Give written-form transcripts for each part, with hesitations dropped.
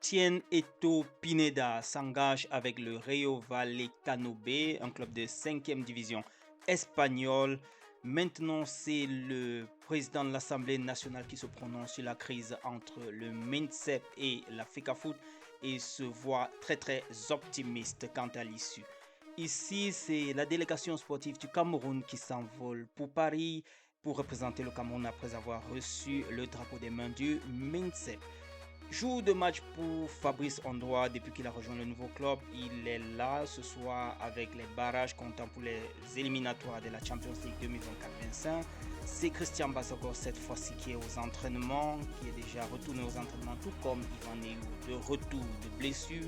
Etienne Eto Pineda s'engage avec le Rayo Vallecano B, un club de 5e division espagnole. Maintenant, c'est le président de l'Assemblée nationale qui se prononce sur la crise entre le MINSEP et la FECAFOOT et se voit très optimiste quant à l'issue. Ici, c'est la délégation sportive du Cameroun qui s'envole pour Paris pour représenter le Cameroun après avoir reçu le drapeau des mains du MINSEP. Jour de match pour Fabrice Ondoa depuis qu'il a rejoint le nouveau club. Il est là ce soir avec les barrages comptant pour les éliminatoires de la Champions League 2024-25. C'est Christian Bassogor cette fois-ci qui est aux entraînements, qui est déjà retourné aux entraînements, tout comme Ivan Neyou de retour de blessure.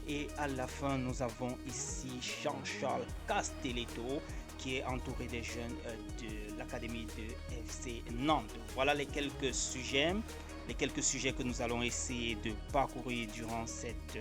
Et à la fin, nous avons ici Jean-Charles Castelletto qui est entouré des jeunes de l'académie de FC Nantes. Voilà les quelques sujets que nous allons essayer de parcourir durant cette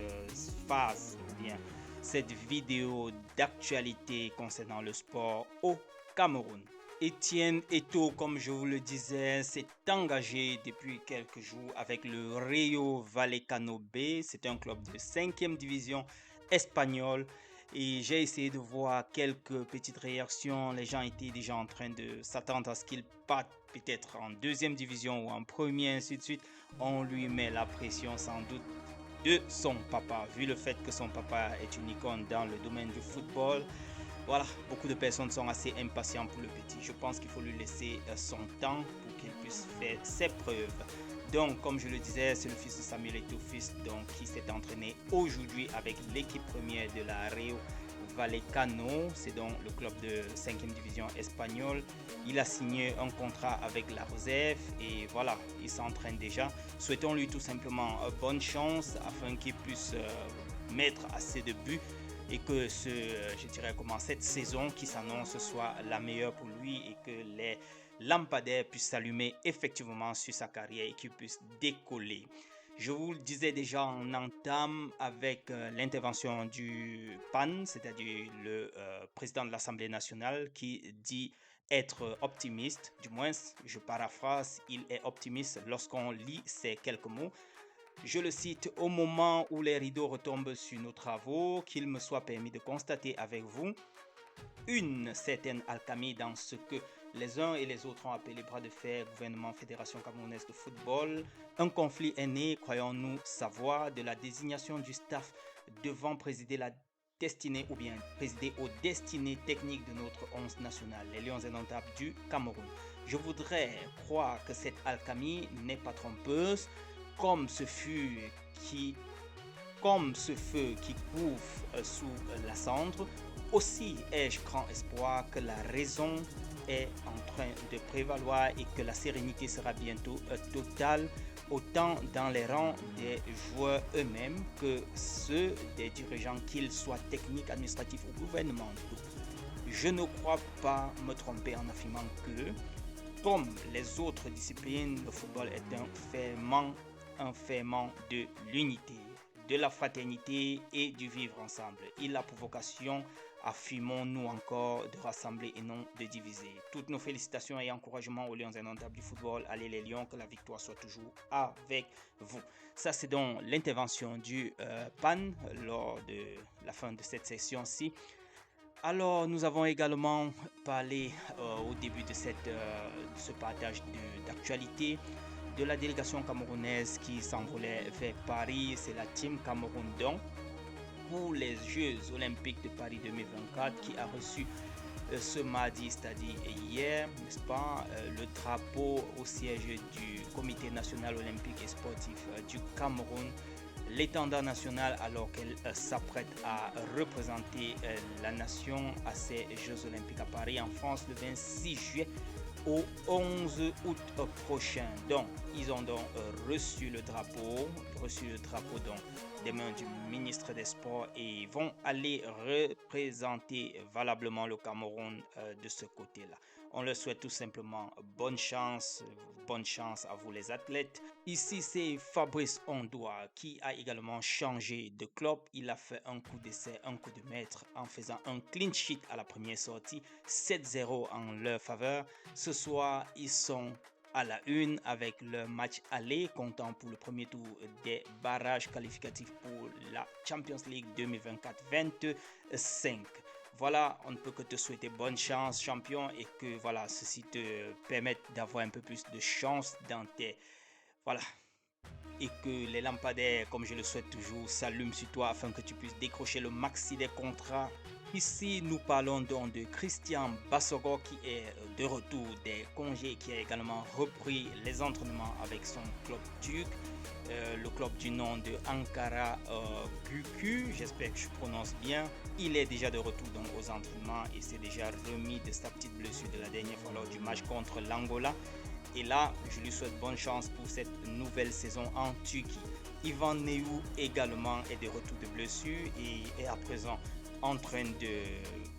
phase ou bien cette vidéo d'actualité concernant le sport au Cameroun. Etienne Eto, comme je vous le disais, s'est engagé depuis quelques jours avec le Rayo Vallecano B. C'est un club de 5e division espagnole. Et j'ai essayé de voir quelques petites réactions. Les gens étaient déjà en train de s'attendre à ce qu'il parte peut-être en 2e division ou en première, ainsi de suite. On lui met la pression sans doute de son papa, vu le fait que son papa est une icône dans le domaine du football. Voilà, beaucoup de personnes sont assez impatientes pour le petit. Je pense qu'il faut lui laisser son temps pour qu'il puisse faire ses preuves. Donc, comme je le disais, c'est le fils de Samuel Eto'o qui s'est entraîné aujourd'hui avec l'équipe première de la Rayo Vallecano. C'est donc le club de 5e division espagnole. Il a signé un contrat avec la Rosef et voilà, il s'entraîne déjà. Souhaitons-lui tout simplement bonne chance afin qu'il puisse mettre assez de buts et que cette saison qui s'annonce soit la meilleure pour lui et que les lampadaires puissent s'allumer effectivement sur sa carrière et qu'il puisse décoller. Je vous le disais déjà en entame avec l'intervention du PAN, c'est-à-dire le président de l'Assemblée nationale qui dit être optimiste, du moins je paraphrase, il est optimiste lorsqu'on lit ces quelques mots. Je le cite: au moment où les rideaux retombent sur nos travaux, qu'il me soit permis de constater avec vous une certaine alchimie dans ce que les uns et les autres ont appelé bras de fer, gouvernement, fédération camerounaise de football. Un conflit est né, croyons-nous savoir, de la désignation du staff devant présider la destinée ou bien présider aux destinées techniques de notre 11 national, les Lions indomptables du Cameroun. Je voudrais croire que cette alchimie n'est pas trompeuse, comme ce feu qui couvre sous la cendre. Aussi ai-je grand espoir que la raison est en train de prévaloir et que la sérénité sera bientôt totale, autant dans les rangs des joueurs eux-mêmes que ceux des dirigeants, qu'ils soient techniques, administratifs ou gouvernementaux. Je ne crois pas me tromper en affirmant que, comme les autres disciplines, le football est un ferment de l'unité, de la fraternité et du vivre ensemble. Il a pour vocation, affirmons-nous encore, de rassembler et non de diviser. Toutes nos félicitations et encouragements aux Lions indomptables du football. Allez les Lions, que la victoire soit toujours avec vous. Ça, c'est donc l'intervention du PAN lors de la fin de cette session-ci. Alors, nous avons également parlé au début de ce partage d'actualité de la délégation camerounaise qui s'envolait vers Paris. C'est la Team Cameroun donc pour les Jeux Olympiques de Paris 2024 qui a reçu ce mardi, c'est-à-dire hier, n'est-ce pas, le drapeau au siège du Comité national olympique et sportif du Cameroun, l'étendard national, alors qu'elle s'apprête à représenter la nation à ces Jeux Olympiques à Paris en France le 26 juillet au 11 août prochain. Donc, ils ont donc reçu le drapeau donc des mains du ministre des Sports et vont aller représenter valablement le Cameroun de ce côté-là. On leur souhaite tout simplement bonne chance à vous les athlètes. Ici, c'est Fabrice Ondoa qui a également changé de club. Il a fait un coup d'essai, un coup de maître en faisant un clean sheet à la première sortie, 7-0 en leur faveur. Ce soir, ils sont à la une avec le match aller comptant pour le premier tour des barrages qualificatifs pour la Champions League 2024-25. Voilà, on ne peut que te souhaiter bonne chance, champion, et que voilà, ceci te permette d'avoir un peu plus de chance dans tes... Voilà, et que les lampadaires, comme je le souhaite toujours, s'allument sur toi afin que tu puisses décrocher le maxi des contrats. Ici, nous parlons donc de Christian Bassogor qui est de retour des congés, qui a également repris les entraînements avec son club turc, le club du nom de Ankara Gücü, j'espère que je prononce bien. Il est déjà de retour donc aux entraînements et s'est déjà remis de sa petite blessure de la dernière fois lors du match contre l'Angola. Et là, je lui souhaite bonne chance pour cette nouvelle saison en Turquie. Ivan Neyou également est de retour de blessure et est à présent en train de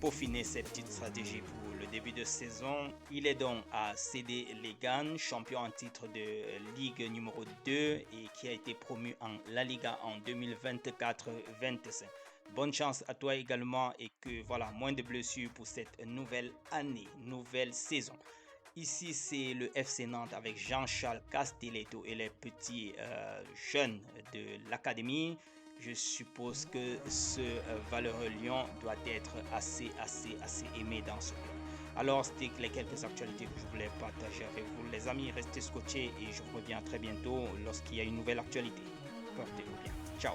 peaufiner ses petites stratégies pour le début de saison. Il est donc à CD Legan, champion en titre de Ligue numéro 2 et qui a été promu en La Liga en 2024-25. Bonne chance à toi également et que voilà, moins de blessures pour cette nouvelle année, nouvelle saison. Ici, c'est le FC Nantes avec Jean-Charles Castelletto et les petits jeunes de l'académie. Je suppose que ce valeureux lion doit être assez aimé dans ce club. Alors, c'était les quelques actualités que je voulais partager avec vous. Les amis, restez scotchés et je vous reviens très bientôt lorsqu'il y a une nouvelle actualité. Portez-vous bien. Ciao.